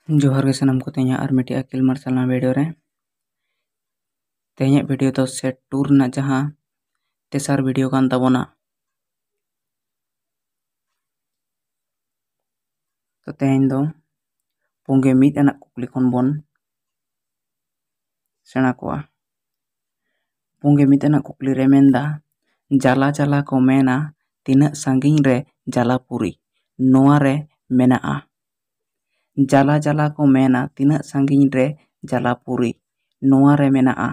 जोहार गे सानाम को तेज और मिट्टी अकिल मार्शल वीडियो रे तेज वीडियो तो सेट टूर ना जहाँ तेसार वीडियो कान ताबोना। तो तेज दो पुंगे मिद एना कुकली खन बोन सेना कोआ। पुंगे मिद एना कुकली रे मेनदा जाला जाला को मेना तीना सांगिन रे जालापुरी नोआ रे मेनाआ। जाला जाला को मेना तीना सांगिन रे जालापुरी नोआ रे मेनाआ।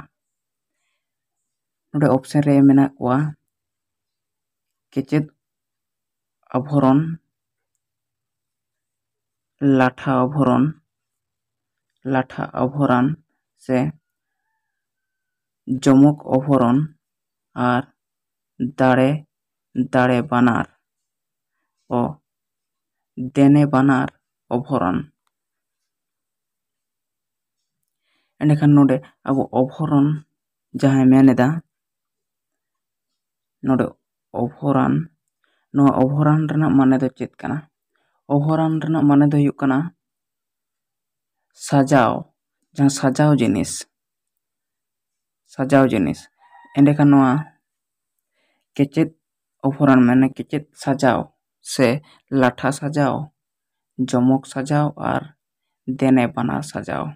नोडे ऑप्शन रे मेना कोआ केचेद अभरण, लाठा अभरण से जमक अभरण और दाड़े दाड़े बानार ओ देने बानार अभरण। एंडखान नोडे अब अभरण जहाँ मेनेदा नोडे अभरण नो अभरण रना माने दो चेत कना। अभरण रना माने दो हुयुग कना सजाव जहाँ सजाव जिनिस एंडखान नोआ केचेद अभरण माने केचेद सजाव से लाठा सजाव, जमक सजाव और देने बानार सजाव।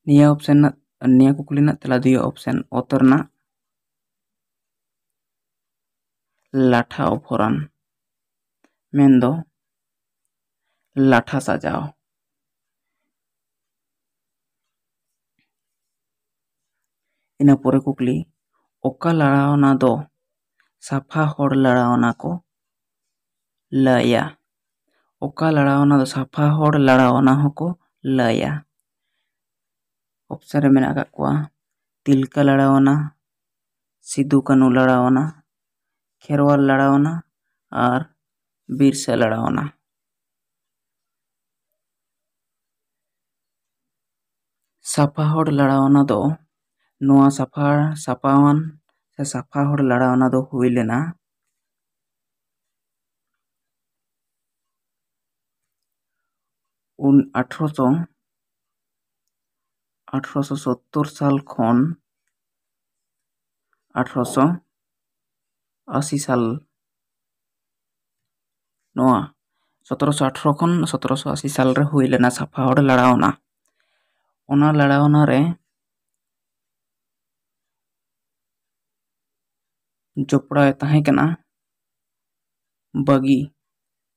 निया ऑप्शन निया कुकली ना तेला दियो ऑप्शन ओतरना लाठा अभरण मेनदो लाठा सजाव। इना पोरे कुकली ओका लड़ावना दो साफा होड़ लड़ावना को लया। ओका लड़ावना दो साफा होड़ लड़ावना को लया। ऑप्शन रे मेना का कोआ तिलका लड़ावना, सिदू कानू लड़ावना, खेरवाल लड़ावना और बिरसा लड़ावना। साफा होड़ लड़ावना दो नोआ साफावन से साफा होड़ लड़ावना दो हुई लेना 1870 साल खन 1880 साल नोआ 1718 खन 1780 साल रे हुई लेना साफा होड़ लड़ावना। ओना लड़ावना रे जोपड़ा ताहे कना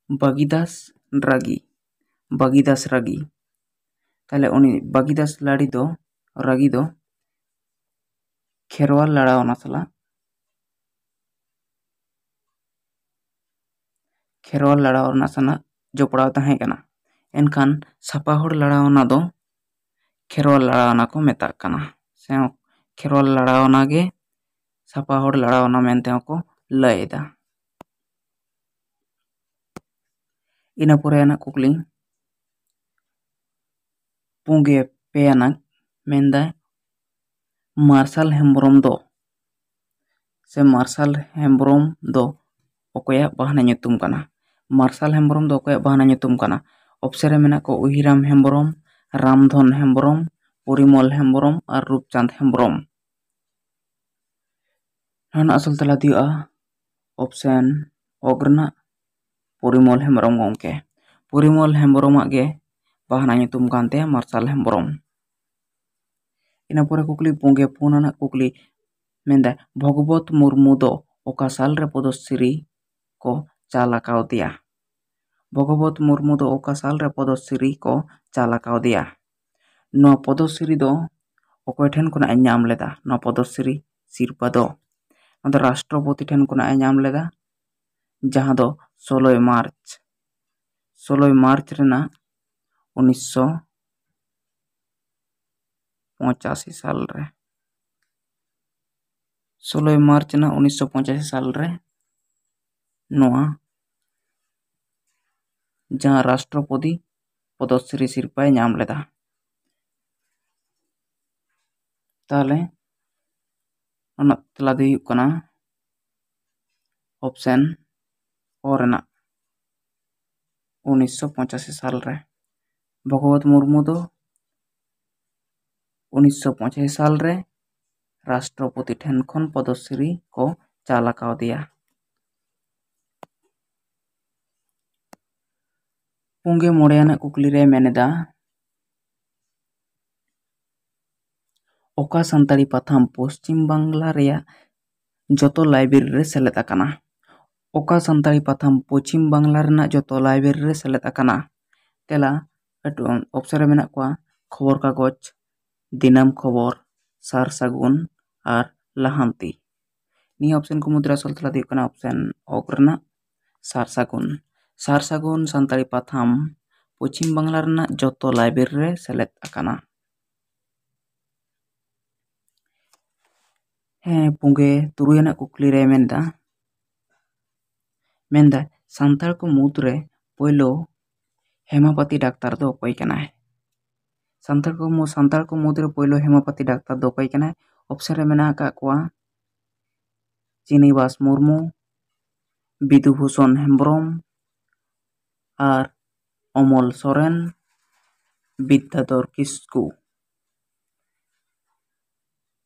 बगीदास रागी ताले उनी बगीदास रागी दो खेरवाल लड़ावना सला खेरवाल लड़ावना सना जोपड़ा ताहे कना। एनखान साफा होड़ लड़ावना दो खेरवाल लड़ावना को मेता कना से खेरवाल लड़ावना गे साफा होड़ लड़ावना मेनते को लयदा। इना पोरे ना कुकली पुंगे पेना मेनदा मार्शल हेम्ब्रम दो से मार्शल हेम्ब्रम दो ओकोया बहाना nyutum kana। मार्शल हेम्ब्रम दो ओकोया बहाना nyutum kana। ऑप्शन रे मेना को उहिराम हेम्ब्रम, रामधन हेम्ब्रम, परिमल हेम्ब्रम और रूपचांद हेम्ब्रम। नाना असल तला दिया ऑप्शन ओग्रना परिमल हेम्ब्रम गंके। परिमल हेम्ब्रम आगे बहाना nyutum कानते मार्शल हेम्ब्रम। इना पोरे कुकली पुंगे पुनाना कुकली मेंदा भगवत मुर्मू दो ओका साल रे पदश्री को चालाकाव दिया। भगवत मुर्मू दो ओका साल रे पदश्री को चालाकाव दिया। नो पदश्री दो ओकोय ठेन खुना नाम लेदा नो पदश्री सिरपा दो राष्ट्रपति ठेन खुना नाम लेदा जहां दो 16 मार्च रेना 1985 साल रे 16 मार्च ना 1985 साल रे नोआ जहां राष्ट्रपति पदश्री सिरपाय नाम लेदा। ताले ओना तला दे हुयुग कना ऑप्शन और ना 1985 साल रे। भगवत मुर्मू दो 1985 साल रे राष्ट्रपति ठेन खन पद्मश्री को चाल आकाउदिया। पुंगे मोड़ेयाना कुकली रे मेनेदा ओका संताड़ी पाथाम पश्चिम बांग्ला रेया जतो लाइब्रेरी रे सेलेद आकाना। ओका संताड़ी पाथाम पश्चिम बांग्ला रेना जतो लाइब्रेरी रे सेलेद आकाना। तेला ऑप्शन रे मेना कोआ खबर कागज, दिनाम खबर, सार सागुन और लाहांती। निया ऑप्शन को मुद्रा असल तला दियो कना ऑप्शन ओग्रना सार सागुन। सार सागुन संताड़ी पाथाम पश्चिम बांग्ला रेना जतो लाइब्रेरी रे सेलेद आकाना। पुंगे तुरुयाना कुकली रे मेनदा सांताल को मुद्रे पोइलो हेमापति डाक्तार दो कोई कनाय। सांताल को मुद्रे पोइलो हेमापति डाक्तार दो कोई कनाय। ऑप्शन रे मेना का कोआ चिनीबास मुर्मू, विधुभूषण हेम्ब्रम और अमल सोरेन, विद्याधर किस्कू।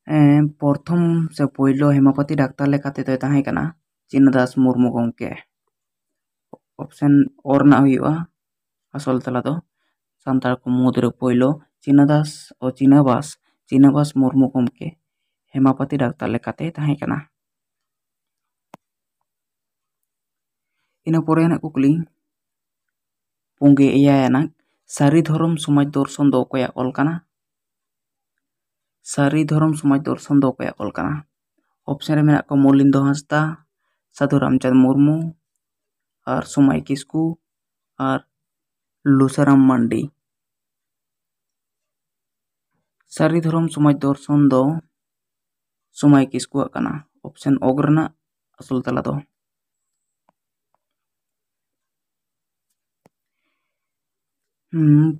प्रथम से पोइलो हेमापति डाक्तार लेकाते तो ताहे कना चिन्नदास मुर्मू गंके। ऑप्शन और ना हुआ असल तला दो सांताल को मुद्रे पोइलो चिन्नाबास मुर्मू गंके हेमापति डाक्तार लेकाते ताहे कना। इना पोरेना कुकली पुंगे एयाना सारी धर्म समाज दर्शन दो कोया ऑल कना। सारी धर्म समाज दर्शन दो कोया ऑल कना। ऑप्शन रे मेना को मोलिंदो हांसदा, साधु रामचंद्र मुर्मू और सुमाई किस्कू और लुसाराम मांडी। सारी धर्म समाज दर्शन दो सुमाई किस्कू कना। ऑप्शन ओग्रना असल तला दो।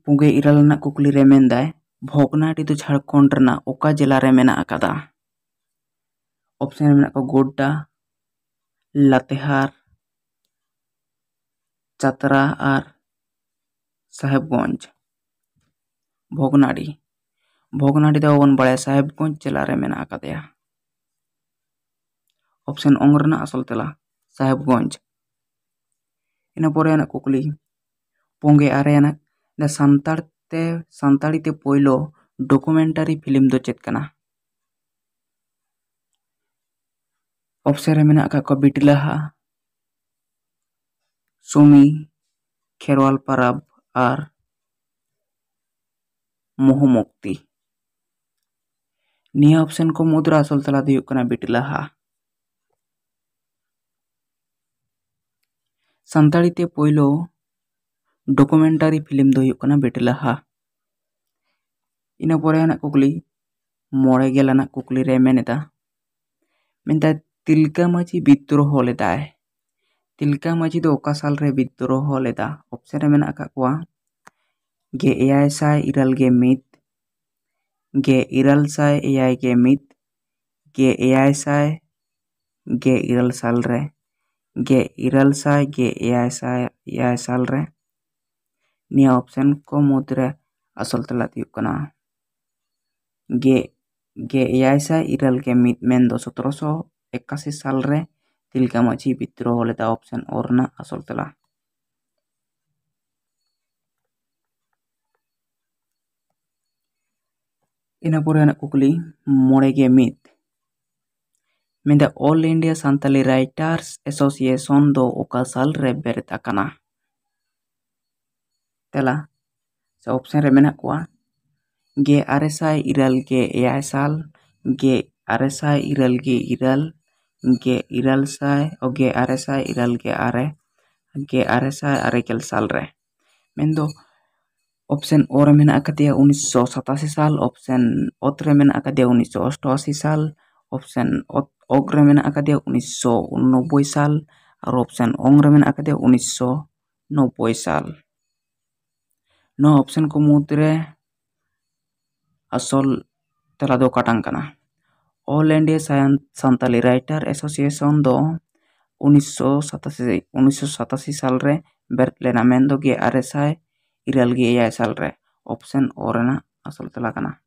पुंगे इरालना कुकली रे मेनदाय भोगनाडी तो झारखंड रना ओका जिला रे मेना आकादा। ऑप्शन रे मेना को गोड्डा, लातेहार, चतरा और साहेबगंज। भोगनाडी दो वन बड़े साहेबगंज जिला रे मेना आकादया। ऑप्शन ओंग्रना असल तला साहेबगंज। इना पोरेना कुकली पुंगे आरेना द सांताड़ी ते पोइलो डॉक्यूमेंटरी फिल्म दो चेत कना। ऑप्शन रे मेना का बिटलाहा, सुमी, खेरवाल परब और मोहमुक्ति। निया ऑप्शन को मुद्रा असल तला दियो कना बिटलाहा। सांताड़ी ते पोइलो डॉक्यूमेंटरी फिल्म दो हुयो कना बिटलाहा। इना पोरेना कुकली मोड़े गेलाना कुकली रे मेनेदा तिलका माझी विद्रोह लेदाय। तिलका माझी दो ओका साल रे विद्रोह लेदा। ऑप्शन रे मेना का कोआ गे एयाय साय इराल गे मित, गे इराल साय एयाय गे मित, गे एयाय साय गे इराल साल रे, गे इराल साय गे एयाय साल रे। निया ऑप्शन को मुद्रे असल तला दियो कना गे एयाय साय इराल गे मित मेन दो 1781 साल रे तिलका माझी विद्रोह लेदा। ऑप्शन और ना असल तला। इना पोरेना कुकली मोड़े गे मित मेंदा all India Santali writers association दो ओका साल रे बेरेद आकाना। तेला से ऑप्शन रे मेना कोआ गे आरेसाय इराल गे एयाय साल, गे आरेसाय इराल गे इराल, गे इराल साय और गे आरेसाय इराल गे आरे, गे आरेसाय आरेगेल साल रे। मेंदो ऑप्शन और मेना आकादिया 1987 साल, ऑप्शन ओत रे मेना आकादिया 1988 साल, ऑप्शन ओग रे मेना आकादिया 1990 साल और ऑप्शन ओंग रे मेना आकादिया 1990 साल। नो ऑप्शन को मुद्रे असल तला दो काटांग कना। All India Santali writer association दो 1987 साल रे बेरत लेना मेंदो 1976 साल रे। ऑप्शन ओ रेना असल तेला कना।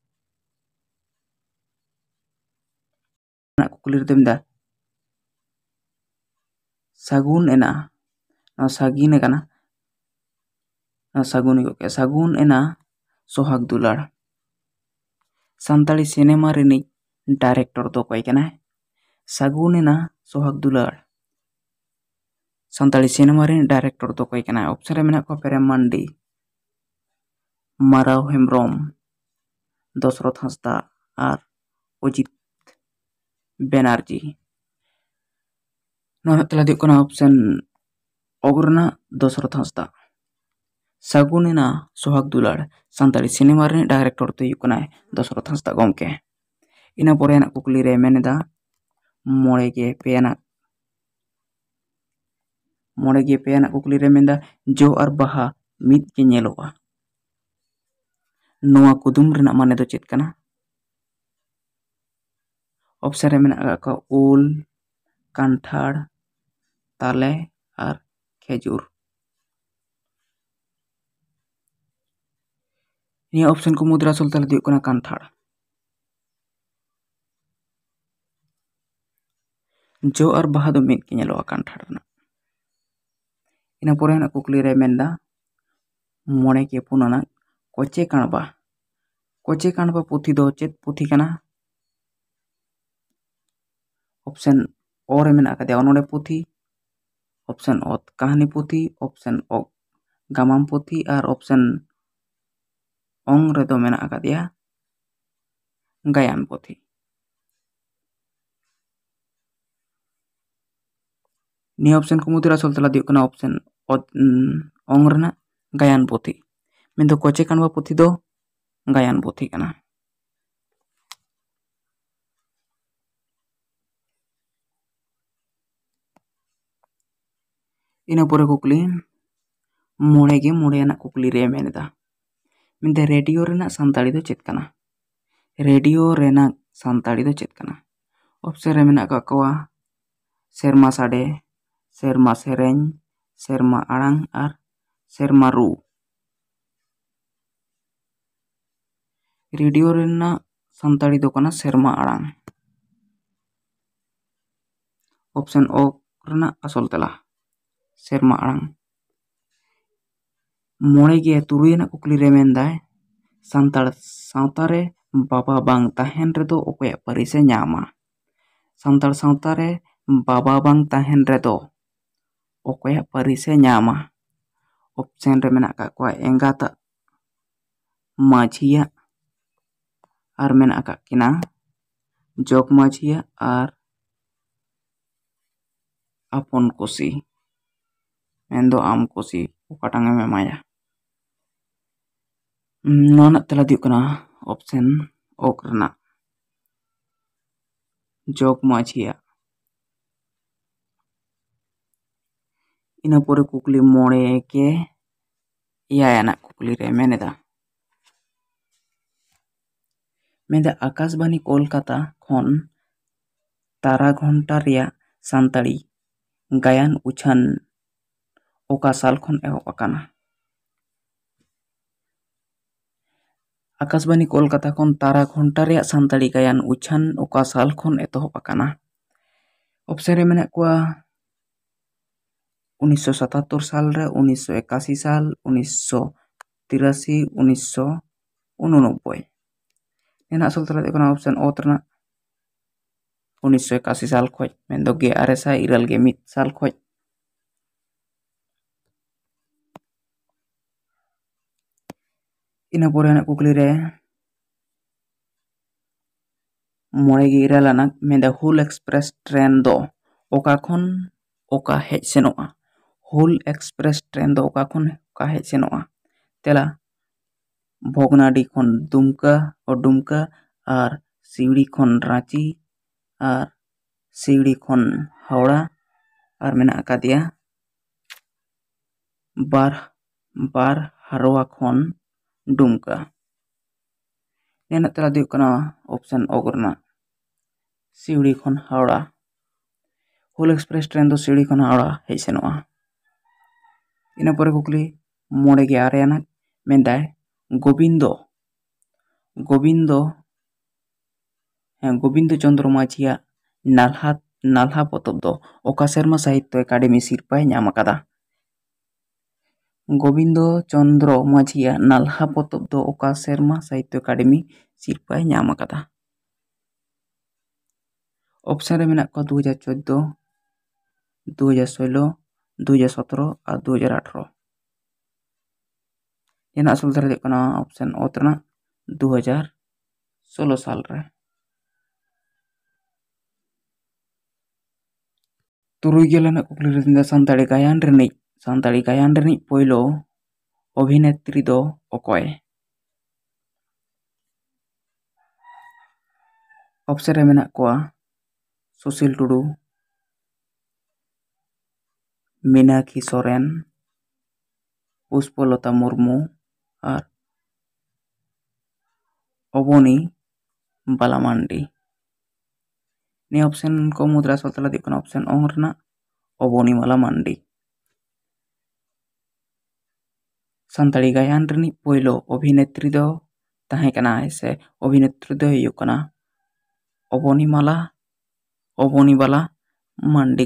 कुकुली रे दा सागुन एना सागिने कना सागुन एना सोहाग दुलार। सानताड़ी सिनेमा रिनिज डायरेक्टर दो कोई कना सागुन एना सोहाग दुलार। सानताड़ी सिनेमा रिन डायरेक्टर दो कोई कना। ऑप्शन रे मेना को पेरेम मांडी, माराव हेम्ब्रम, दशरथ हांसदा और अजित बैनर्जी। तेला दियो कना ऑप्शन ओगरना दशरथ हांसदा। सागुन एना सोहाग दुलार सानताड़ी सिनेमा रिन डायरेक्टर तो हुई कना दशरथ हांसदा गमके। इना पोरे ना कुकली रे मेनेदा मोड़े गे पेना कुकली रे मेंदा जो और बाहा मिद के नेलोगा। नोआ कुदुम रेना माने दो चेत कना। ऑप्शन रे मेना का उल, कांठाड़, ताले और खेजूर। निया ऑप्शन को मुद्रा असल तेला दियो कना कांठाड़। जो और बाहा दो मिद के नेलोगा कांठाड़ रेना। इना पोरे ना कुकली रे मेंदा मोड़े के पुनाना कोचे काणबा पुथी दो चेत पुथी कना। ऑप्शन ओ रे मेना का नोडे पुथी, ऑप्शन ओ कहानी पुथी, ऑप्शन ओ गामाम पुथी और ऑप्शन ओंग रे दो मेना का गायन पुथी। नि ऑप्शन को मुद्रा असल तेला दियो कना ऑप्शन ओंग रेना गायन पुथी। मेन दो कोचे काणबा पुथी दो गायन पुथी कना। इना पोरे कुकली मोड़े ना कुकली रे मेनेदा मेनते रेडियो रेना सानताड़ी दो चेत कना। रेडियो रेना सानताड़ी दो चेत कना। ऑप्शन रे मेना का कवा सेरमा साडे, सेरमा सेरेñ, सेरमा आड़ांग और सेरमा रू। रेडियो रेना सानताड़ी दो कना सेरमा आड़ांग। ऑप्शन ओ रेना असल तेला सेरमा आड़ांग। मोड़े गे तुरुई ना कुकली रे मेंदाय सानताड़ सावता रे बाबा बांग ताहेन रेदो ओकोया परिसे ᱧᱟᱢᱟ। सानताड़ सावता रे बाबा बांग ताहेन रेदो ओकोया परिसे ᱧᱟᱢᱟ। ऑप्शन रे मेना का कोआ एंगाता माझिया और मेना का किना जोग माझिया और अपन कुसी मेंदो आम कुसी ओकाटांग में माया। नोना तेला दियो कना ऑप्शन ओक रेना जोग माझिया। इना पोरे कुकली मोड़े के याना कुकली रे मेनेदा आकाशबाणी कोलकाता खन तारा घंटा रिया सानताड़ी गायन उछान ओका साल खन एहब अकाना। आकाशबाणी कोलकाता खन तारा घंटा रिया सानताड़ी गायन उछान ओका साल खन एतहब अकाना। ऑप्शन रे मेना कोआ 1977 साल रे, 1981 साल, 1983, 1989। एना असल तेला दियो कना ऑप्शन ओ रेना 1981 साल खोज मेंदो 1991 साल खोज। इना पोरे ना कुकली रे मोड़े गे इराल आना मेंदा हुल एक्सप्रेस ट्रेन दो ओका खन ओका हेज सेनोआ। हुल एक्सप्रेस ट्रेन दो ओका खन ओका हेज सेनोआ। तेला भोगनाडी खन दुमका और सिवड़ी खन रांची और सिवड़ी खन हावड़ा और मेना का दिया बार हरवा खन दुमका। नेना तेला दियो कना ऑप्शन ओगरना सिवड़ी खन हावड़ा। ᱦᱩᱞ ᱮᱠᱥᱯᱨᱮᱥ ᱴᱨᱮᱱ ᱫᱚ ᱥᱤᱲᱤ ᱠᱷᱚᱱᱟᱜ ᱟᱲᱟ ᱦᱮᱡ ᱥᱮᱱᱚᱜᱼᱟ? ᱤᱱᱟᱹ ᱯᱚᱨᱮ ᱠᱩᱠᱞᱤ 56 ᱟᱱᱟᱜ ᱢᱮᱱᱫᱟᱭ ᱜᱳᱵᱤᱱᱫᱚ ᱪᱚᱱᱫᱨᱚ ᱢᱟᱹᱡᱷᱤᱭᱟᱜ ᱱᱟᱞᱦᱟ ᱯᱚᱛᱚᱵ ᱫᱚ ᱚᱠᱟ ᱥᱮᱨᱢᱟ ᱥᱟᱦᱤᱛᱛᱚ ᱮᱠᱟᱰᱮᱢᱤ ᱥᱤᱨᱯᱟᱹᱭ ᱧᱟᱢ ᱟᱠᱟᱫᱟ? ᱜᱳᱵᱤᱱᱫᱚ ᱪᱚᱱᱫᱨᱚ ᱢᱟᱹᱡᱷᱤᱭᱟᱜ ᱱᱟᱞᱦᱟ ᱯᱚᱛᱚᱵ ᱫᱚ ᱚᱠᱟ ᱥᱮᱨᱢᱟ ᱥᱟᱦᱤᱛᱛᱚ ᱮᱠᱟᱰᱮᱢᱤ ᱥᱤᱨᱯᱟᱹᱭ ᱧᱟᱢ ᱟᱠᱟᱫᱟ? ᱚᱯᱥᱮᱱ ᱨᱮ ᱢᱮᱱᱟᱜ ᱠᱚᱣᱟ 2014, 2016, 2017 ᱟᱨ 2018। ᱨᱮᱱᱟᱜ ᱟᱥᱚᱞ ᱛᱮᱞᱟ ᱦᱩᱭᱩᱜ ᱠᱟᱱᱟ ᱚᱯᱥᱮᱱ ᱚᱛ ᱨᱮᱱᱟᱜ 2016 ᱥᱟᱞ ᱨᱮ। 60 ᱟᱱᱟᱜ ᱠᱩᱠᱞᱤ ᱨᱮ ᱢᱮᱱᱫᱟ ᱥᱟᱱᱛᱟᱲᱤ ᱜᱟᱭᱟᱱ ᱨᱤᱱᱤᱡ ᱯᱳᱭᱞᱳ ᱚᱵᱷᱤᱱᱮᱛᱨᱤ ᱫᱚ ᱚᱠᱚᱭ? ᱚᱯᱥᱮᱱ ᱨᱮ ᱢᱮᱱᱟᱜ ᱠᱚᱣᱟ ᱥᱩᱥᱤᱞ ᱴᱩᱰᱩ, ᱢᱤᱱᱟᱠᱷᱤ ᱥᱚᱨᱮᱱ, ᱯᱩᱥᱯᱚᱞᱚᱛᱟ ᱢᱩᱨᱢᱩ ᱟᱨ ᱚᱵᱚᱱᱤ ᱵᱟᱞᱟ ᱢᱟᱱᱰᱤ। ᱱᱤᱭᱟᱹ ᱚᱯᱥᱮᱱ ᱠᱚ ᱢᱩᱫᱽᱨᱮ ᱟᱥᱚᱞ ᱛᱮᱞᱟ ᱫᱚ ᱦᱩᱭᱩᱜ ᱠᱟᱱᱟ ᱚᱯᱥᱮᱱ ᱚᱝ ᱨᱮᱱᱟᱜ ᱚᱵᱚᱱᱤ ᱵᱟᱞᱟ ᱢᱟᱱᱰᱤ। ᱥᱟᱱᱛᱟᱲᱤ ᱜᱟᱭᱟᱱ ᱨᱤᱱᱤᱡ ᱯᱳᱭᱞᱳ ᱚᱵᱷᱤᱱᱮᱛᱨᱤ ᱫᱚ ᱛᱟᱦᱮᱸ ᱠᱟᱱᱟᱭ ᱥᱮ ᱚᱵᱷᱤᱱᱮᱛᱨᱤ ᱫᱚᱭ ᱦᱩᱭᱩᱜ ᱠᱟᱱᱟ ᱚᱵᱚᱱᱤ ᱵᱟᱞᱟ ᱢᱟᱱᱰᱤ